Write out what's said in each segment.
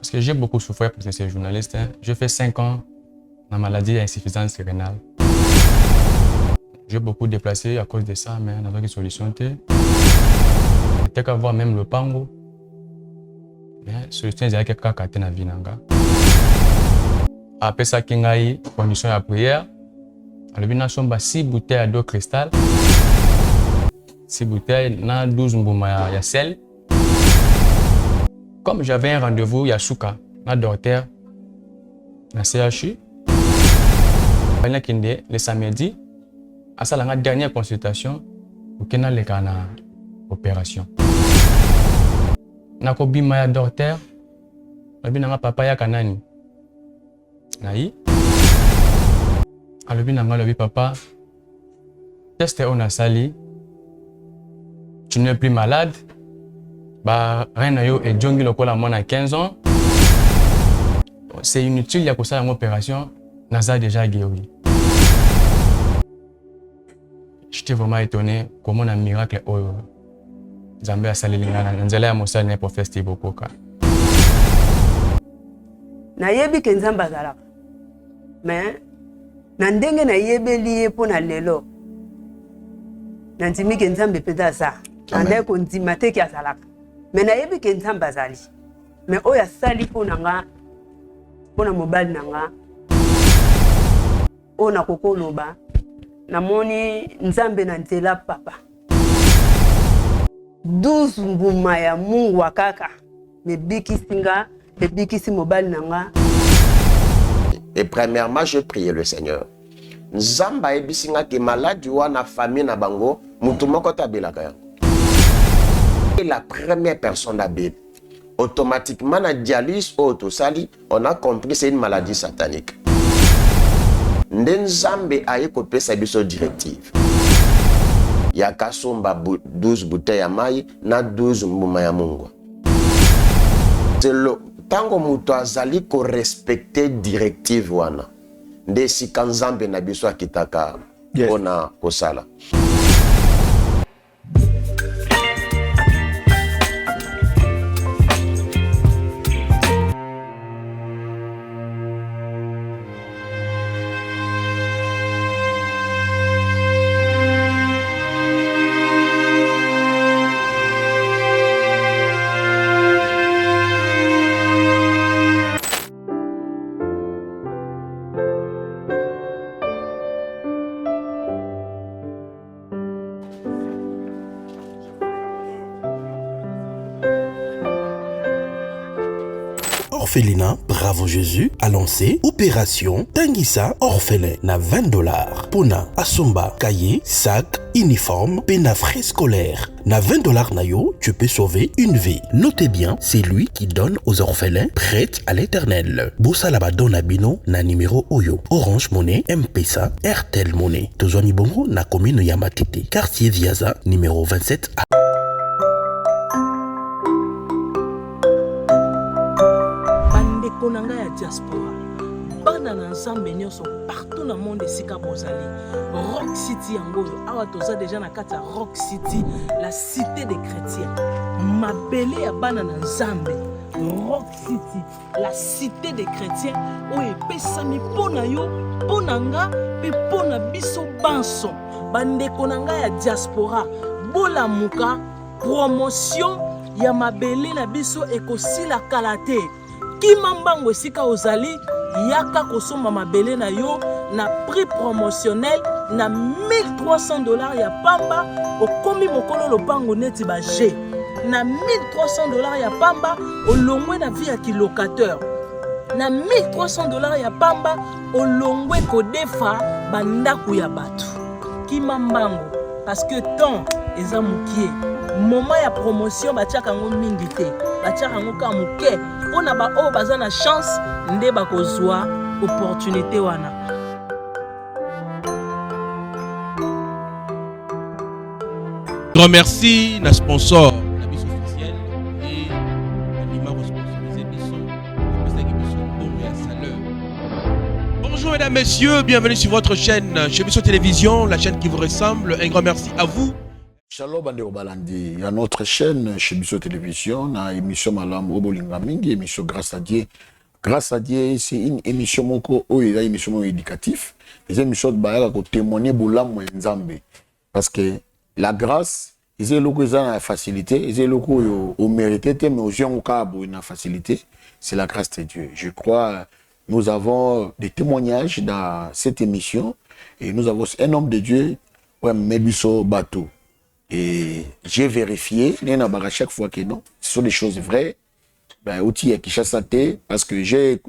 Parce que j'ai beaucoup souffert pour ces journalistes. J'ai fait 5 ans en maladie à insuffisance rénale. J'ai beaucoup déplacé à cause de ça, mais on n'avait pas de solution. Peut-être qu'avoir même le pango. Mais la solution, c'est que quelqu'un qui a vie. Après ça, il y a une condition de prière. Il y a 6 bouteilles d'eau cristal. 6 bouteilles, 12 mbouma de sel. Comme j'avais un rendez-vous, il y a Souka, un docteur, dans CHU. Le samedi, à la dernière consultation, pour qu'il y ait une opération. Nako bima docteur, le papa ya kanani. Naï. Le papa, test on a sali. Tu n'es plus malade. Rien et Djongi Lokola moi à 15 ans. C'est inutile, il y a que ça une opération. Naza déjà guéri. J'étais vraiment étonné comment un miracle Zambé a salé l'ingana. Nzela ya Moussa n'est pas festif beaucoup. Nayebi kenzamba zalaka. Mais nandenge nayebi lié pour na lelo. Nantimi kenzambe peda ça. Ande ko ntima te kia zalaka. Mais nayebi kenzamba zali. Mais oya sali pour nanga pour na mobile nanga. Ona kokoloba. Namoni nzambe na nzela papa. 12 mbuma ya Mungu wa kaka. Mebiki singa, mebiki si mobile nanga. Et premièrement, je priais le Seigneur. Nzamba ebisinga ke malade wana famille na bango, mutu moko tabelaka yango. Et la première personne à Bible, automatiquement la dialyse autosali, on a compris que c'est une maladie satanique. Nzambe aye kopé sa biso directive. Yaka somba 12 bouteilles ya mai na 12 mbuma ya Mungu. C'est le tango mutu azali ko respecter directive wana. Ndesi kanzambe na biso akitaka ona kosala. Orphelinat Bravo Jésus a lancé Opération Tangisa Orphelin na $20. Pona Asomba, cahier, sac, uniforme, pena frais scolaire. Na $20 nayo, tu peux sauver une vie. Notez bien, c'est lui qui donne aux orphelins prêts à l'éternel. Bossa Labadon Abino na numéro Oyo. Orange Monnaie, M-Pesa, RTL Monnaie. Tozwani Bongo na commune Yamatete. Quartier Viaza, numéro 27A. Konanga ya diaspora bana na ensemble nyonso partout dans le monde esika bozali Rock City yango awa toza déjà na kata Rock City la cité des chrétiens mabele ya bana na nzambe Rock City la cité des chrétiens oyo epesami mpona yo mpona nga mpe mpona biso banso bandeko na ngai ya diaspora bolamuka promotion ya mabele na biso ekosila kala te Kimambango esika ozali yaka kosomba mabele na yo na prix promotionnel na $1,300 ya pamba okomi mokolo lopango neti ba G na $1,300 ya pamba olongwe na vie ya kilocateur na $1,300 ya pamba olongwe kodefa bandaku ya batu Kimambango parce que temps eza mukie moment ya promotion batiaka ngo mingi te batiaka ngo ka muke pona ba o baza na chance nde bakozwa opportunité wana. Grand merci na sponsor na biso officiel et numéro sponsorisé biso ya salaire. Bonjour mesdames, messieurs, bienvenue sur votre chaîne chez Biso Télévision, la chaîne qui vous ressemble. Un grand merci à vous Shalom bande Balandi, il y a notre chaîne chez Bisso Télévision, na émission Malam Obolinga Mingi, émission Grâce à Dieu. Grâce à Dieu, c'est une émission moko ou une émission éducative. Les émissions de Bayaka ko témoigner bolam Nzambe parce que la grâce, ils ont la facilité, ils ont au mérité mais aux gens qui une facilité, c'est la grâce de Dieu. Je crois nous avons des témoignages dans cette émission et nous avons un homme de Dieu, Mebiso Bateau. Et j'ai vérifié, à chaque fois que non, ce sont des choses vraies. Ben, outil à Kishasa parce que j'ai,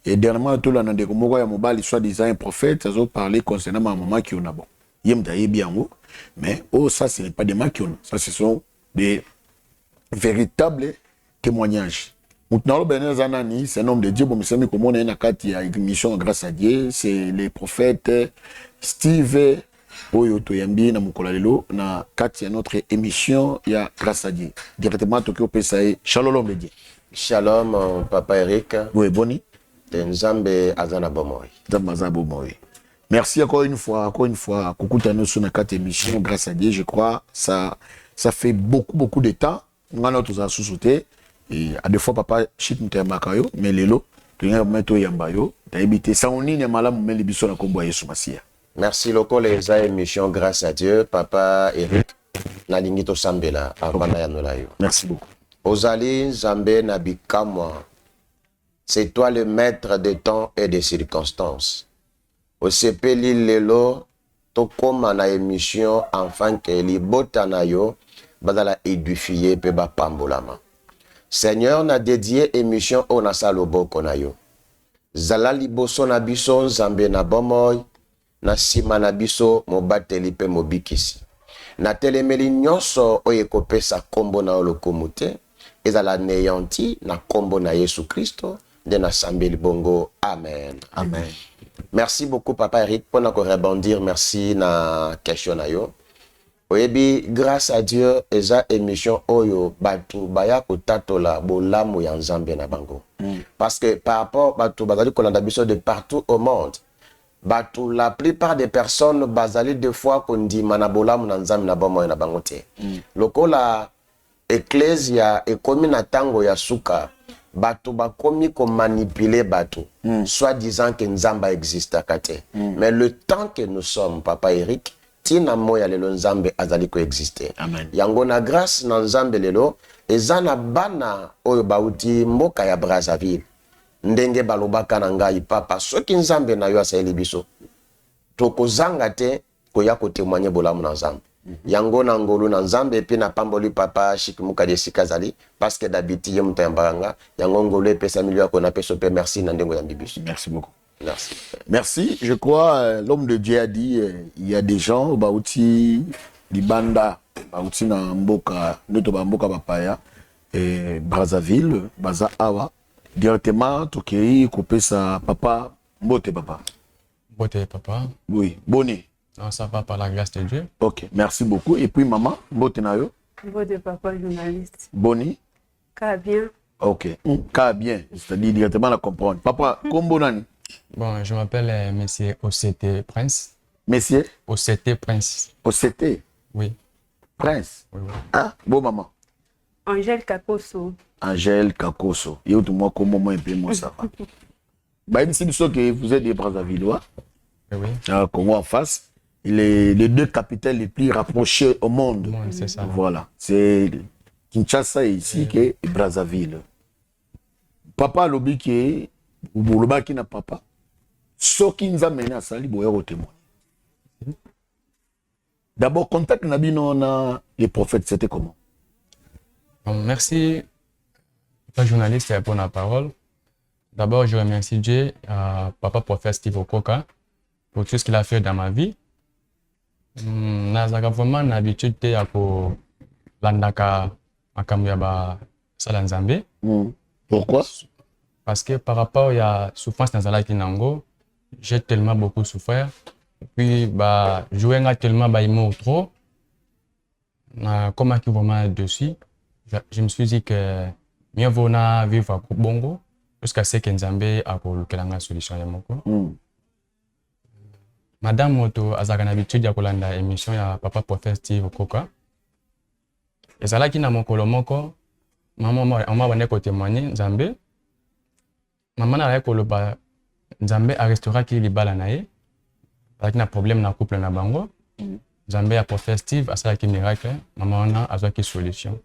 et dernièrement, tout le monde a dit, soit disant un prophète, ça a parlé concernant ma maman qui en a bon. Yem d'ailleurs bien haut, mais oh, ça, ce n'est pas des mains qui ont. Ça, ce sont des véritables témoignages. Maintenant, c'est un homme de Dieu, bon, mais comme on a une mission grâce à Dieu, c'est les prophètes Steve. Oyo toyambi na mukola lelo na kati ya notre émission ya grâce à Dieu directement Tokyo Pesae. Shalom Dieu. Shalom papa Eric. Oui boni. Nzambe azana bomoi. Nzambe bomoi. Merci encore une fois kukuta nous na kati émission grâce à Dieu. Je crois ça fait beaucoup de temps ngana toza sous-sauté et à deux fois papa shit mtembakayo mais lelo toyanga meto yambayo taibité ça onini ya malamu meli biso na kombo ya Yesu Masia. Merci loko les émissions grâce à Dieu papa Eric na lingito sambela avana ya nolayo. Merci beaucoup. Ozali Nzambe na bikamwa. C'est toi le maître des temps et des circonstances. Osepeli lelo to koma na émission enfin que libota na yo badala édifier pe ba pambolama. Seigneur na dédié émission ona saloboko na yo. Zala liboso na biso Nzambe na bomoy. Na sima na biso mobateli pe mobikisi. Na telemeli nyonso oye kopesa kombo na olokomute. Ezala neyanti na kombo na Yesu Christo. De na sambeli bongo. Amen. Amen. Merci beaucoup Papa Eric pour nous rebondir. Merci na question na yo. Oyebi grâce à Dieu eza émission oyo batu baya kotatola bolamu ya Nzambe na bango. Parce que par rapport batu bazali kolanda biso de partout au monde. Batou, la plupart des personnes basali deux fois qu'on dit manabola munanzam na bomo na bangote. Loko la ecclesia et komi na tango ya suka batou ba komi ko manipuler batou soit disant que nzamba existe kate. Mais le temps que nous sommes papa Eric tina moya lelo nzambe azali ko exister. Amen. Yango na grâce na nzambe lelo ezana bana oyo bauti mboka ya Brazzaville. Ndenge balobaka na ngai papa soki nzambe na yo asali biso tokozanga te koya ko témoigner bolamu na nzambe yango na ngolu na nzambe pe na pamboli papa shikimuka de sikazali parce que d'habitude ye mutambanga yango ngolu epesa milio ko na peso pe merci na ndengo ya bibiso. Merci beaucoup. Merci. Merci. Je crois l'homme de Dieu a dit il y a des gens bauti libanda bauti na mboka noto ba mboka papaya et Brazzaville baza awa directement tokei kopesa papa mbote papa. Mbote papa. Oui, boni. Non, ça va par la grâce de Dieu. OK, merci beaucoup. Et puis maman, mbote na yo? Mbote papa journaliste. Boni. Ka bien. OK. Ka bien, c'est-à-dire directement la comprendre. Papa, kombo nani? Bon, je m'appelle monsieur OCT Prince. Monsieur OCT Prince. OCT. Oui. Prince. Oui, oui. Ah, bon maman. Angèle Kakoso. Angèle Kakoso. Et autre moi comme moi un peu moi ça va. Bah ici que vous êtes des Brazzavillois. Oui. Congo en face. Il est les deux capitales les plus rapprochées au monde. Bon, c'est ça. Voilà. C'est Kinshasa ici qui est Brazzaville. Papa lobi qui ou boloba qui na papa. Soki nzamene asali boya ko témoin. D'abord contact nabino na les prophètes c'était comment? Bon, merci, le journaliste, pour la parole. D'abord, je remercie Dieu, papa prophète Steve Okoka, pour tout ce qu'il a fait dans ma vie. Nazaka vraiment l'habitude de landaka makamuyaba salanzambe. Pourquoi? Parce que par rapport à la souffrance dans la Kinango, j'ai tellement beaucoup souffert. Et puis, jouer tellement trop. Comment qui vraiment dessus? Je me suis dit que mieux vaut vivre à Bongo jusqu'à ce que Nzambe a une solution. Madame Moto a l'habitude de la émission de Papa Prophète Steve Okoka. ezalaki na mokolo moko mama bande kotémoigner nzambe mama na koloba nzambe arestauraki libala na ye azalaki na problème na couple na bango nzambe aprophète Steve asalaki miracle mama wana azwaki solution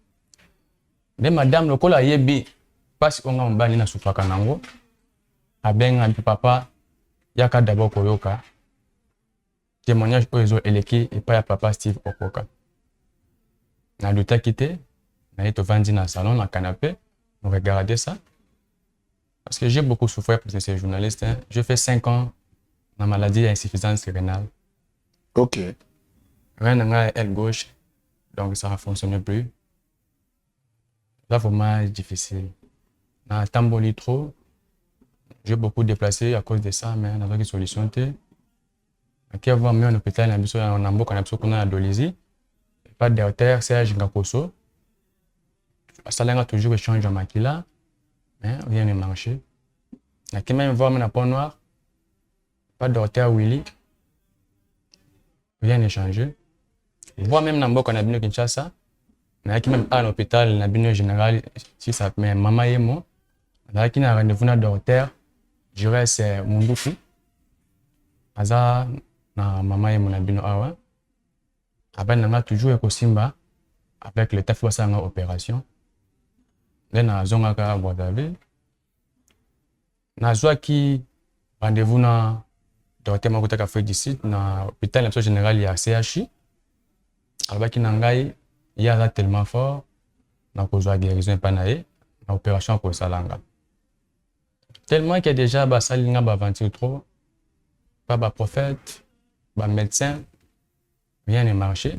nde madame lokola ayebi mpasi onga mobali nasufaka nango abenga mpe papa yaka d'abord koyoka témoignage oyo ezo eleki epai ya papa Steve Okoka nalutaki te naye tovandi na salon na canapé on regardait ça parce que j'ai beaucoup souffert pour ces journalistes hein. Je fais 5 ans na maladie d'insuffisance rénale. Ok. Rien n'a aile gauche donc ça ne fonctionne plus. Là vraiment difficile. Na tamboli trop. J'ai beaucoup déplacé à cause de ça mais on a pas solution té. Qui avoir mis en hôpital na biso na mboka na biso kuna na Dolisie. Pas de docteur Serge Ngakoso. Asalanga toujours échange en makila. Mais rien ne marché. Il y a qui même voir mon peau noire. Pas de docteur Willy. Rien n'est changé. Voir même dans le Canabino Kinshasa. Il y a qui même à l'hôpital, l'Abino général, si ça met maman et moi. Il y a qui n'a rendez-vous dans le docteur. Je reste Munduku. Aza na maman et mon Abino Awa. Après, on a toujours Ekosimba avec le taf en opération. Là, na zonga ka Guadalupe. Na zwaki rendez-vous na docteur Makota ka fait d'ici na hôpital général ya CHI. Alobaki na ngai ya tellement fort na kozwa guérison pa na ye na opération ko salanga. Tellement que déjà ba salinga ba aventure trop pas ba prophète, ba médecin rien ne marché.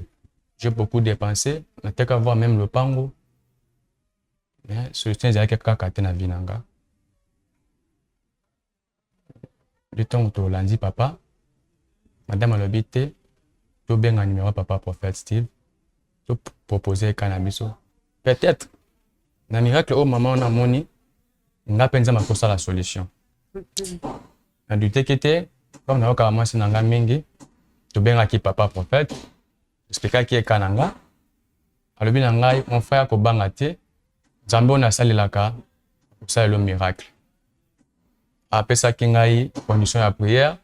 J'ai beaucoup dépensé, na teka voir même le pango. Mais solution est quelque kaka na vie nanga. Le temps où lundi papa, madame alobité, to benga numéro papa prophète Steve, to proposer cannabis. Peut-être na miracle au maman on a moni, nga penza makosa la solution. Na douté kete, comme na ka commencer nanga mingi, to benga ki papa prophète, expliquer ki e kananga. Alobi na ngai mon frère ko banga te. Nzambe on a salelaka pour ça le miracle. Après ça kingai condition de prière.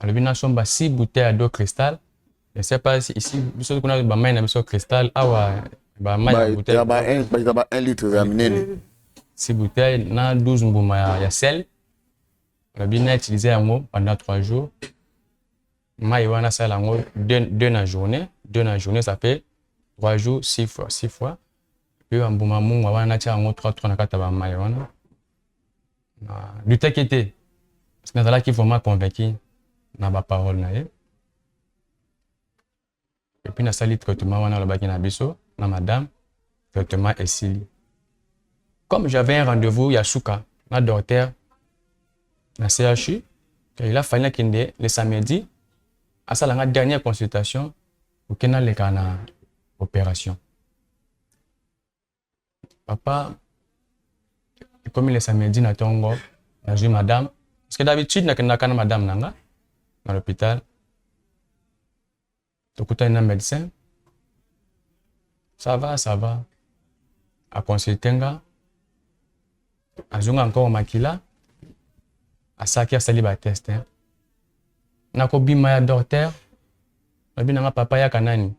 Alobi na somba 6 bouteilles d'eau cristal. Je ne sais pas si ici biso kuna ba main na biso cristal awa ba main bouteille. Ba 1 litre ya minene. 6 bouteilles na 12 mbuma ya sel. Alobi na utiliser yango pendant 3 jours. Mai wana sala yango 2 na journée, 2 na journée ça fait 3 jours 6 fois. Puis un bon moment, on va en avoir 3 na kata ba mai wana. Du tek était. Parce que là qui vraiment convaincu na ba parole na ye. Et puis na sali traitement wana lobaki na biso na madame traitement esili. Comme j'avais un rendez-vous Yasuka na docteur na CHU, il a fallu kinde le samedi à ça la dernière consultation pour qu'il le kana opération. Papa, comme il est samedi, na tongo, na joué madame. Parce que d'habitude, na kana madame nanga, dans l'hôpital. Donc, tu as un médecin. Ça va. À consulter, à jouer encore au makila. À ça qui a sali ba test. Na ko bima ya docteur. Na bina papa ya kanani.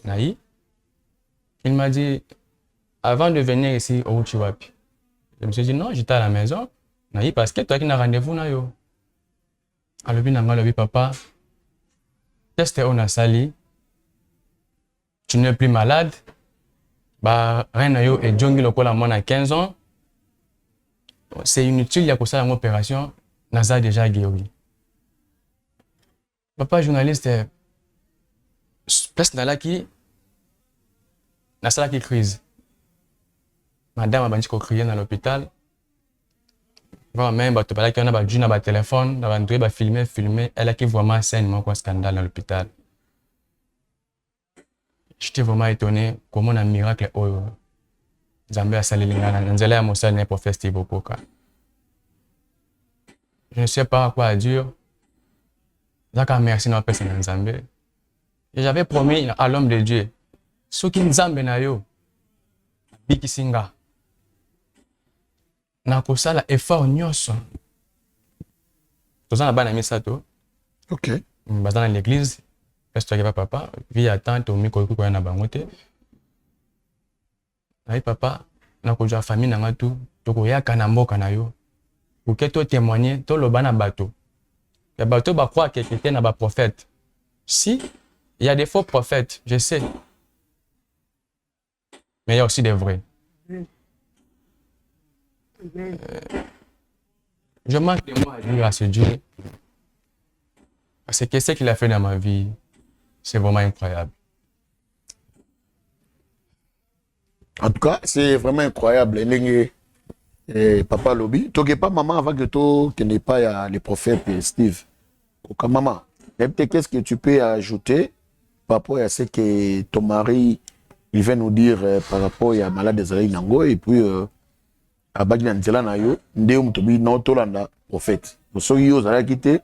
Naï. Il m'a dit, avant de venir ici au Chiwapi, je me suis dit non, j'étais à la maison. Naï, parce que toi qui n'as rendez-vous, na yo. Alors, le papa, test on a sali. Tu n'es plus malade. Bah, rien na yo et Djongi lokola moi à 15 ans. C'est inutile, il y a pour ça une opération. Naza déjà guéri. Papa journaliste, place na la qui. Na sala qui crise. Madame a banchi ko crier dans l'hôpital. Vraiment même ba to pala ki on a ba juna ba téléphone, ba ndoué ba filmer, elle a qui vraiment scène moi quoi scandale dans l'hôpital. J'étais vraiment étonné comment un miracle oyo. Nzambe a sali lingana nzela ya mosala ne pour festival Okoka. Je ne sais pas à quoi dire. Zaka merci na personne Nzambe. Et j'avais promis à l'homme de Dieu soki nzambe na yo bikisi nga na kosala effort nyonso toza na bana misato Ok. baza na l'église kasi toyaki papa vi ya tante omikoki koya na bango te nayi papa nakozwa famille na nga tu tokoyaka na mboka na yo oke totémoigner toloba na bato ya bato bakroire keke te na baprophète si il y a des faux prophètes je sais mais il y a aussi des vrais. Je manque de mots à dire à ce Dieu. Parce que ce qu'il a fait dans ma vie, c'est vraiment incroyable. En tout cas, c'est vraiment incroyable. Papa Lobby, tu n'es pas maman avant que tu n'aies pas les prophètes Steve. Ok, maman, qu'est-ce que tu peux ajouter par rapport à ce que ton mari il vient nous dire par rapport à malade d'Israël Nango et puis à Bagina Nzela Nayo, Ndéum Tobi, non, Tolanda, prophète. Pour ceux qui ont quitté,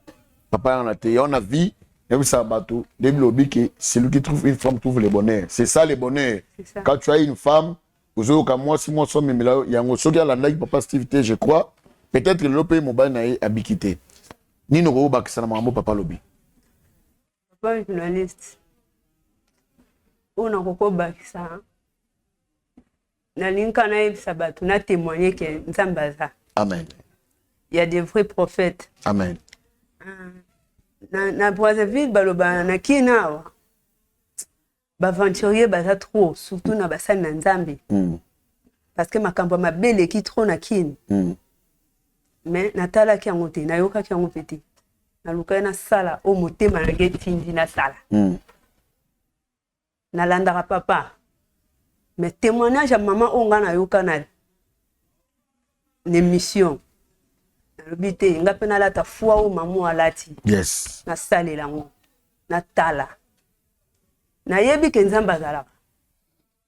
papa en a été, on a vu, et ça bateau, Début Lobby, c'est lui qui trouve une femme, trouve le bonheur. C'est ça le bonheur. Quand tu as une femme, vous avez comme moi, si moi, mais là, il y a un soga la naïe, papa Steve, je crois, peut-être que l'opé mobile naïe a bikité. Ni nous revoit que ça n'a pas papa Lobby. Papa journaliste. On a beaucoup bakisa. Na linka na yebisa bato na témoigner que nzambe aza. Amen. Il y a des vrais prophètes. Amen. Na Brazzaville baloba na kinawa. Baventurier baza trop surtout na basali na nzambe. Parce que makambo mabele ki trop na kin. Mais natala ki yango te na yoka ki yango pete. Na luka na sala o motema na getindi na sala. Na landara papa. Mais témoignage à maman onga na yoka na l'émission. Na lobité nga pena la ta foi o maman alati. Yes. Na sale lango. Na tala. Na yebi ke nzamba zalaka.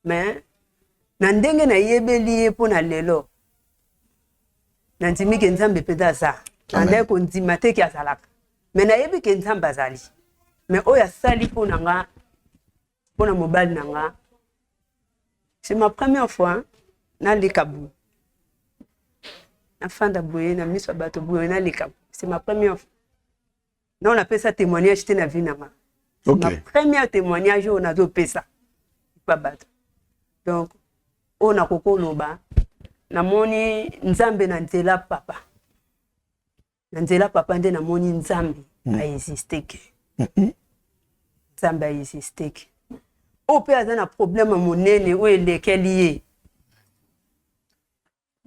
Mais na ndenge na yebeli ye po na lelo. Na ndimi ke nzambe peda za. Na ndenge ko ndima te ki azalaka. Mais na yebi ke nzamba zali. Mais oya sali po na nga pour mobile nanga. C'est ma première fois na likabu. Na fanda boye na miso bato boye na likabu. C'est ma première fois. Non, on appelle ça témoignage te na vie nanga. Ok. Ma première témoignage on a do pesa. Pas bato. Donc on a koko loba na moni nzambe na nzela papa. Na nzela papa nde na moni nzambe a existé ke. Nzambe a existé ke. Au père a un problème à mon nez où il est lié.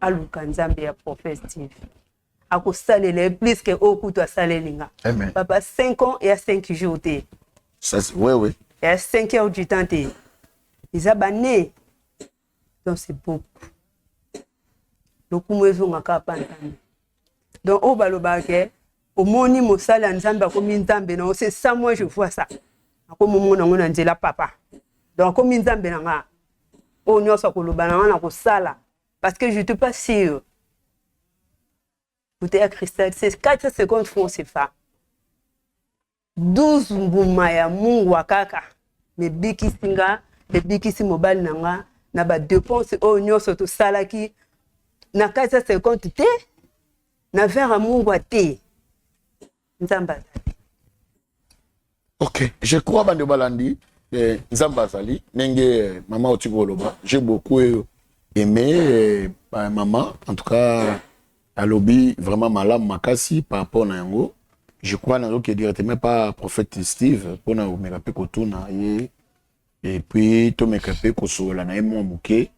Aluka nzambe ya prophète Steve. Ako salele plus que au coup to salélinga. Amen. Papa 5 ans et à 5 jours té. Ça c'est oui. Et à 5 heures du temps té. Ils abané. Donc c'est beaucoup. Donc mwezo ngaka pantane. Donc au balobake au moni mosala nzambe ko minzambe non c'est ça moi je vois ça. Ako momo na nzela papa. Donc comme nzambe nanga o nyoso ko lobana na ko sala parce que je te pas sûr. Vous êtes cristal, c'est 4 secondes francs CFA. 12 mbuma ya mungu wakaka. Me biki singa, me biki si mobile nanga na ba dépense o nyoso to salaki na 4 secondes te na vers mungu te. Nzamba. Ok, je crois bande balandi Nzamba Zali, nenge maman Otigoloba. J'ai beaucoup aimé maman, en tout cas à lobby vraiment malam makasi par rapport à yango. Je crois que directement pas prophète Steve pour na mekape kotuna et puis to mekape kosola na emo muke.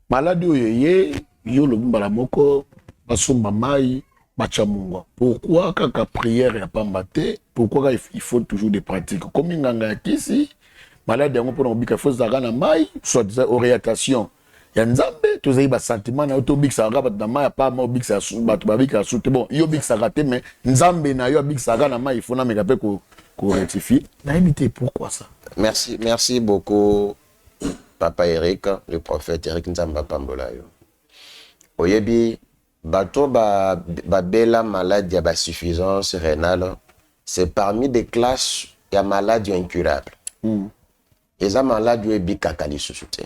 Maladi oyeye yo lobi mbala moko basomba mai bachamunga. Pourquoi kaka prière ya pamba te? Pourquoi il faut toujours des pratiques comme nganga ya kisi malade yango pona obika faut zaka na mai soit des orientation ya nzambe to zai ba sentiment na to biksa ga ba mai pa ma biksa su ba to babika su te bon yo biksa ga te mais nzambe na yo biksa ga na mai il faut na meka pe ko rectifier na imité pourquoi ça. Merci beaucoup papa Eric, le prophète Eric Nzamba Pambola yo. Oyebi bato ba bela maladie ba suffisance rénale, c'est parmi des classes ya maladies incurables. eza maladi oyo ebikaka lisusu te.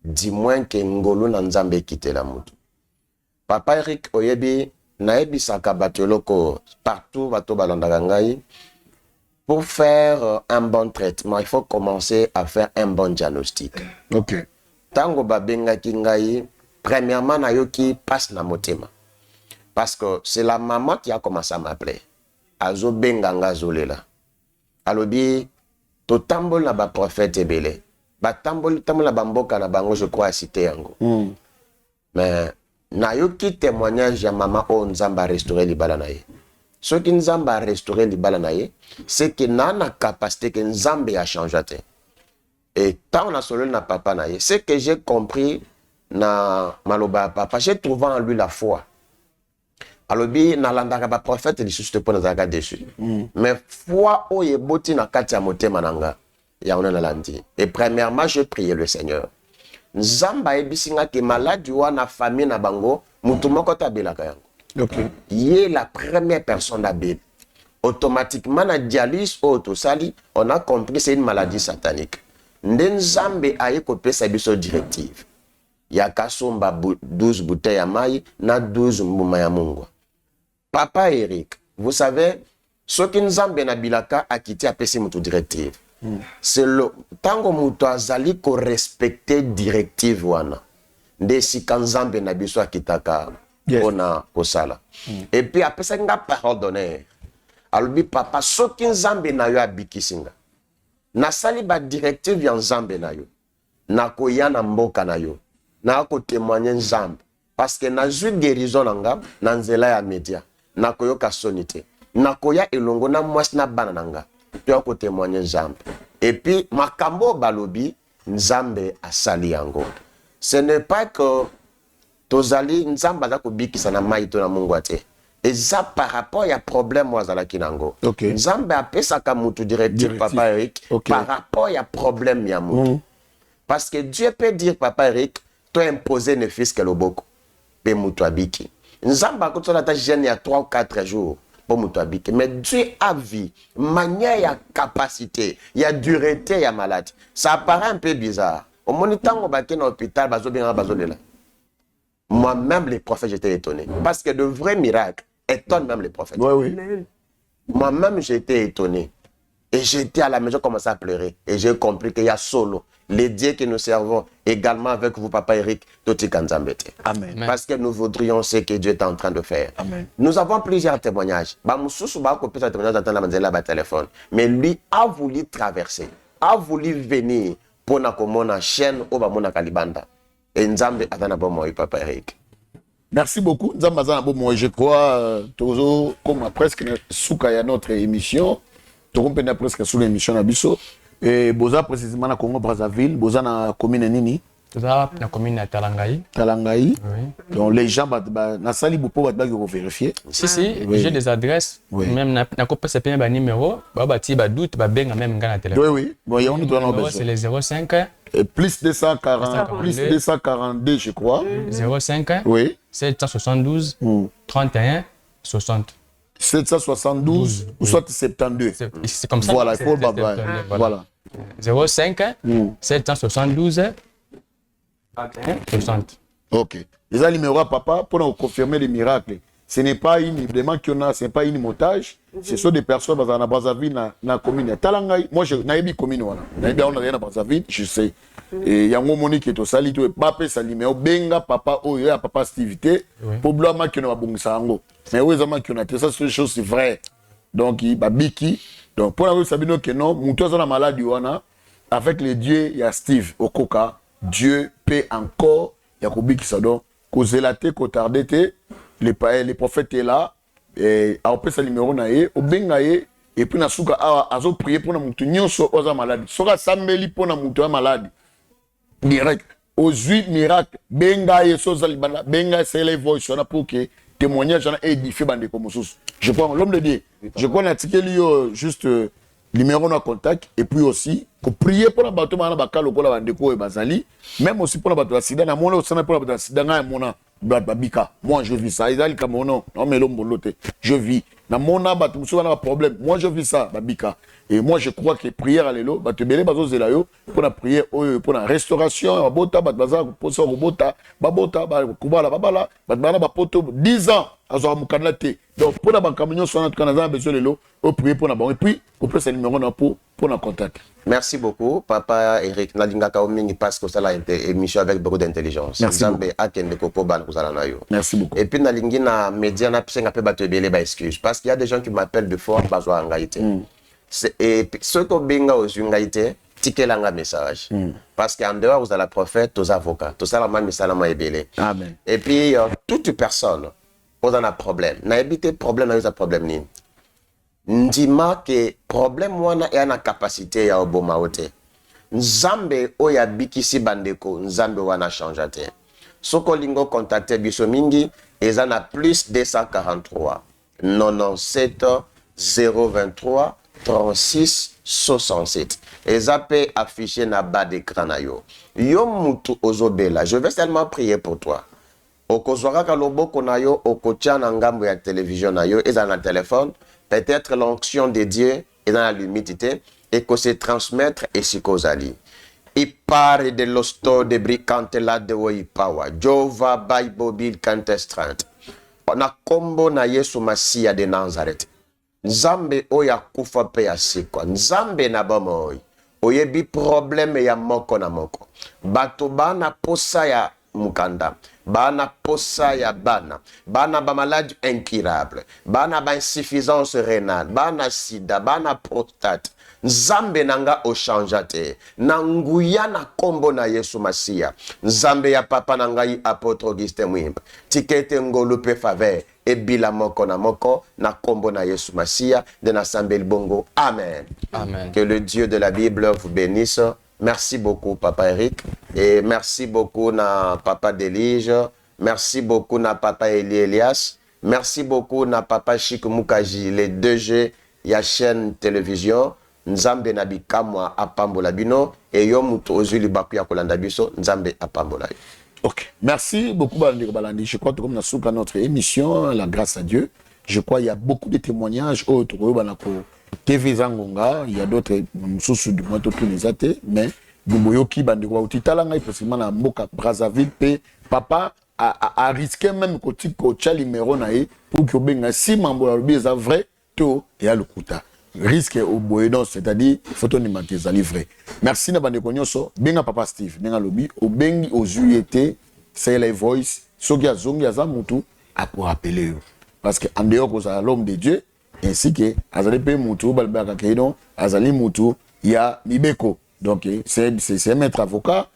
Du moins que ngolu na nzambe ekitela mutu. Papa Eric oyebi nayebisaka bato eloko partout bato balandaka ngai. Pour faire un bon traitement, il faut commencer à faire un bon diagnostic. Ok. Tango babengaki ngai, premièrement nayoki passe na motema. Parce que c'est la maman qui a commencé à m'appeler. Azo benganga zolela. Alobi to tambol na ba prophète ebele. Ba tambol na bamboka na bango je crois cité yango. Mais nayoki témoignage ya maman o nzamba restaurer libala na ye. Ce qui nzamba restaurer libala na ye, c'est que na capacité que nzambe a changé. Et tant on a solo na papa na ye, c'est que j'ai compris na maloba papa, j'ai trouvé en lui la foi. Alobi na landaka ba prophète lisusu te pona zaka dessus. Mais foi o ye boti na kati ya motema nanga ya ona na landi. Et premièrement, je priais le Seigneur. Nzamba ebisinga ke maladi wana famille na bango, mutu moko tabelaka yango. Ok. Il est la première personne à Bible. Automatiquement, la dialyse autosali, on a compris que c'est une maladie satanique. Nzambe a écopé sa biso directive. Yakasomba 12 bouteilles à maï, na 12 mbuma ya mungwa. Papa Eric, vous savez, ce qui Nzambe na bilaka a quitté a pesi mutu directive. C'est le tango mutu azali ko respecter directive wana. Ndesi kanzambe na biso akitaka. Yes. On a kosala. Et puis après ça nga parole donnée. Alobi papa soki nzambe na yo abikisinga. Na sali ba directive ya nzambe na yo. Na koya na mboka na yo. Na ko témoigner nzambe parce que na zui guérison nanga na nzela ya media. Na koyoka sonité. Na koya elongo na mwasi na bana nanga. Tu ko témoigner nzambe. Et puis makambo balobi nzambe asali yango. Ce n'est pas que tozali nzamba za kubikisa na maito na Mungu ate. Et ça par rapport ya problème wazala kinango. Okay. Nzamba apesa ka mutu directif papa Eric par rapport ya problème ya mutu. Parce que Dieu peut dire papa Eric, toi imposer ne fils que le boko. Pe mutu abiki. Nzamba kotola ta jeune ya 3 ou 4 jours pour mutu abiki. Mais Dieu a vu manière ya capacité, ya dureté ya malade. Ça paraît un peu bizarre. Au monitango baki na hôpital bazo bien bazo lela. Moi-même, les prophètes, j'étais étonné. Parce que de vrais miracles étonnent même les prophètes. Oui, oui. Moi-même, j'étais étonné. Et j'étais à la maison, commencé à pleurer. Et j'ai compris qu'il y a solo les dieux que nous servons également avec vous, Papa Eric, Toti Kanzambete. Amen. Parce que nous voudrions ce que Dieu est en train de faire. Amen. Nous avons plusieurs témoignages. Mais lui a voulu traverser, a voulu venir pour la chaîne au Bamona Kalibanda. Et Nzambe atana bomo Papa Eric. Merci beaucoup. Nzambe atana bomo, je crois tozo comme presque souka ya notre émission. Tozo pena presque sous l'émission na biso. Et boza précisément na Congo Brazzaville, boza na commune nini? Toza na commune ya Talangai. Talangai. Oui. Donc les gens na sali bopo ba vérifier. Si oui. J'ai des adresses. Oui. Même na ko pesa bien ba numéro, ba ti ba doute ba benga même ngana téléphone. Oui oui. Bon, on doit en besoin. C'est les 05 et plus 240 plus 242 je crois. 05 oui. 772 31 60. 772 ou soit 72. C'est comme ça. Voilà, il faut voilà. 05 772 31 60. OK. Les numéros papa pour nous confirmer les miracles. Ce n'est pas une demande qu'on a, ce n'est pas une montage. Ce sont des personnes dans la Brazzaville, dans la commune. Talangai, moi je n'ai pas commune. On a rien à Brazzaville, je sais. Et il y a un moment qui est au sali, tu es papa sali, mais au benga papa, oh ya papa stivité, pour blâmer qui n'a pas bon sango. Mais oui, ça qui a ça, c'est chose c'est vrai. Donc il va biki. Donc pour la rue Sabino que non, mon toit la maladie avec les dieux, il y a Steve au coca. Dieu paie encore. Il y a Kobi qui s'adonne. Kozelaté, Kotardete. Les prophètes sont là, et après ça numéro nae, au bengaye, et puis na suka azo prier pour na mutu nyonso oza malade. Soka sambeli pour na mutu malade. Direct. Aux 8 miracles, bengaye soza libana, bengaye c'est les voix sur pour que témoignage en édifié bande comme sous. Je crois l'homme de Dieu. Je crois l'article juste numéro na contact et puis aussi pour prier pour la bateau na bakalo pour la bande ko e bazali, même aussi pour la bateau accident na mona aussi pour la bateau accident na mona babika. Moi, je vis ça. Ils comme non, mais l'homme je vis. Dans mon âme, tu as un problème. Moi, je vis ça, babika. Et moi, je crois que prière à l'élo, tu belé bazo zelayo pour la prière, pour la restauration, bota, baza, pour ça, bota, babota, kubala, babala, babala, bapoto, 10 ans, azo mukanate. Donc, pour la banque, sur notre canada, besoin de l'eau, au prier pour la banque. Et puis, au plus, c'est le numéro pour la contact. Merci beaucoup, Papa Eric Nalinga Kaomingi, parce que ça a été émission avec beaucoup d'intelligence. Merci beaucoup. Merci beaucoup. Et puis, Nalingi na média na pise ngape batebele ba excuse parce qu'il y a des gens qui m'appellent de fois bazwa ngaite. Et ceux qui binga aux ngaite, tikelanga message. Parce qu'en dehors vous avez la prophète, aux avocats, tout ça la même message na ebele. Amen. Et puis toute personne vous en a problème. Na éviter problème na un problème ni. Ndima ke problème wana ya na capacité ya oboma ote. Nzambe oya bikisi bandeko, nzambe wana changea te. Soko lingo contacter biso mingi, ezana plus 243 97 023 36 67. Ezape affiché na bas d'écran na yo. Yo mutu ozobela, je vais seulement prier pour toi. Okozwaka kaloboko na yo, okotia na ngambo ya télévision na yo, ezana téléphone. Peut-être l'onction de Dieu est dans la l'humidité et que se transmettre et si causali. Il parle de l'osto de bricante la de Woipawa. Jova Bible Kante Strength. On a combo na Yesu Masia de Nazareth. Nzambe oya kufa pe ya sikwa. Nzambe na bomoy. Oyebi problème ya moko na moko. Bato bana posa ya mukanda. Bana posa ya bana ba maladie incurable, bana ba insuffisance rénale, bana sida, bana prostate. Nzambe nanga o changeate nanguya na kombo na Yesu Masia. Nzambe ya papa nangai apôtre Augustin Mwimba tikete ngolu pe faveur e bila moko na kombo na Yesu Masia de na sambel bongo. Amen. Amen. Que le Dieu de la Bible vous bénisse. Merci beaucoup, Papa Eric. Et merci beaucoup, na Papa Delige. Merci beaucoup, na Papa Eli Elias. Merci beaucoup, na Papa Chic Mukaji, les 2G, ya chaîne télévision. Nzambe nabikamwa apambola bino. Et yo muto ozuli baku ya kolanda biso. Nzambe apambola. Ok. Merci beaucoup, Balandi. Je crois que comme nous avons notre émission, la grâce à Dieu, je crois qu'il y a beaucoup de témoignages autour de TV Zangonga, il y a d'autres sources du moins tous les athées, mais Bumboyoki bandeko utitalanga possiblement na Mboka Brazzaville pe papa a risqué même ko tchali numéro nae pour que benga si mambo la lobi est vrai to et à lukuta risque au boyedon c'est-à-dire photo ni makeza livré. Merci na bandeko nyonso benga papa Steve benga lobi au bengi aux UET c'est les voice soki azongi azamutu a pour appeler parce que en dehors aux l'homme de Dieu ainsi que azali pe mutu balbaka keino azali mutu ya mibeko donc c'est maître avocat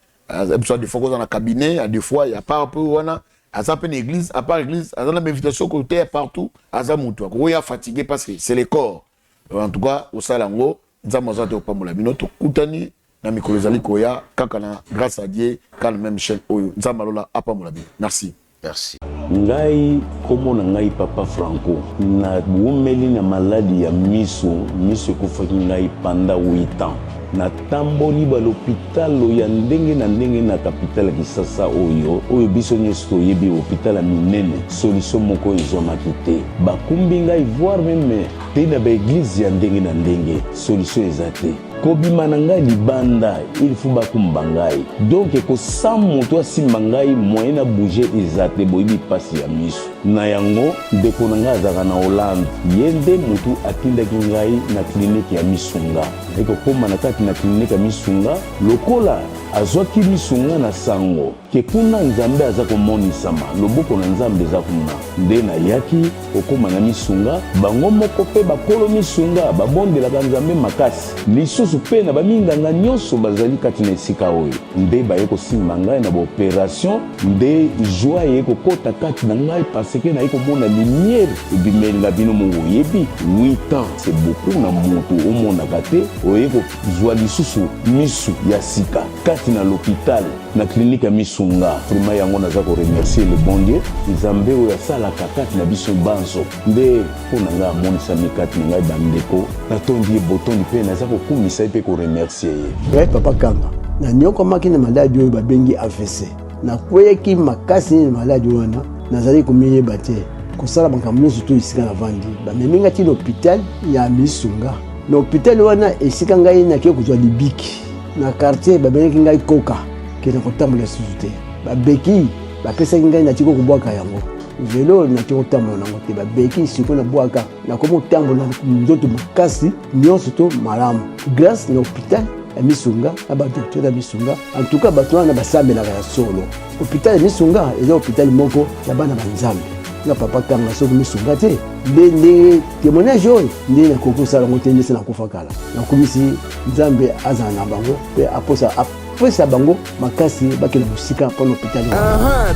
soit des fois dans le cabinet à des fois il y a pas un peu wana aza pe l'église à part l'église azana invitation côté partout aza mutu ko ya fatigué parce que c'est le corps en tout cas au salango nzamoza to pamola binoto kutani na mikolo zali koya kaka na grâce à Dieu quand même chaîne oyo nzamalola apamola bino. Merci. Merci. Ngai komo na ngai papa Franco na wumeli na maladi ya miso kufaki ngai panda 8 ans na tamboli ba l'hôpital ya ndenge na capitale Kisasa oyo biso nyesto yebi hôpital minene solution moko ezomaki te bakumbi ngai voir même te na ba église ya ndenge solution ezate kobima na ngai libanda il faut bakumba ngai donc ko samu to simba ngai moyen na bouger ezate boyibi pasi ya miso na yango ndeko na ngai azaka na Hollande yende mutu atindaki ngai na clinique ya Misunga eko koma na kati na clinique ya Misunga lokola azwaki misunga na sango ke kuna nzambe aza komonisama loboko na nzambe eza kuna nde na yaki okoma na misunga bango moko pe bakolo misunga babondelaka nzambe makasi lisusu pe na baminganga nyonso bazali kati na esika oyo nde baye kosimba ngai na baopération nde joie ye kokota kati na ngai parce que naye komona lumière ebimelinga bino moyebi 8 ans c'est beaucoup na moto omonaka te oye kozwa lisusu misu ya sika kati na l'hôpital na clinique ya Misunga vraiment yango naza ko remercier le bon Dieu nzambe oyo asalaka kati na biso banso nde mpona nga amonisa mikati na ngai bandeko natondi botondi mpe naza kokumisa ye mpe ko remercier ye papa Kanga na nyokomaki na maladi oyo babengi AVC nakweyaki makasi nini maladi wana nazali komiyeba te kosala makambo nyonso to esika navandi bamemi nga ti na hôpital ya Misunga na hôpital wana esika ngai nake kozwa libiki na quartier babengaki ngai koka ke na kotambola susu te babeki bapesaki ngai nati kokobwaka yango velo nati kotambola nango te babeki sikoyo nabwaka nakomi kotambola nzoto makasi nyonso to malamu grâce na hôpital ya Misunga na badokteur ya Misunga en tout cas bato wana basambelaka ya solo hôpital ya Misunga eza hôpital moko ya bana banzambe nga papa kanga soki Misunga te nde témoignage oyo nde nakoki kosala yango te ndese nakufa kala nakomisi nzambe azala na bango mpe apesa bango makasi bakende mosika mpona hôpital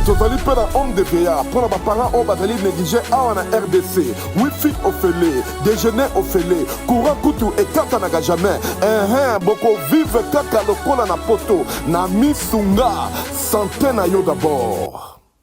tozali mpe na homme de veya mpona baparent oyo bazali néglige awa na RDC wifi ofele déjeuner ofele courant kutu ekatanaka jamais bokovive kaka lokola na poto na Misunga santé na yo d'abord.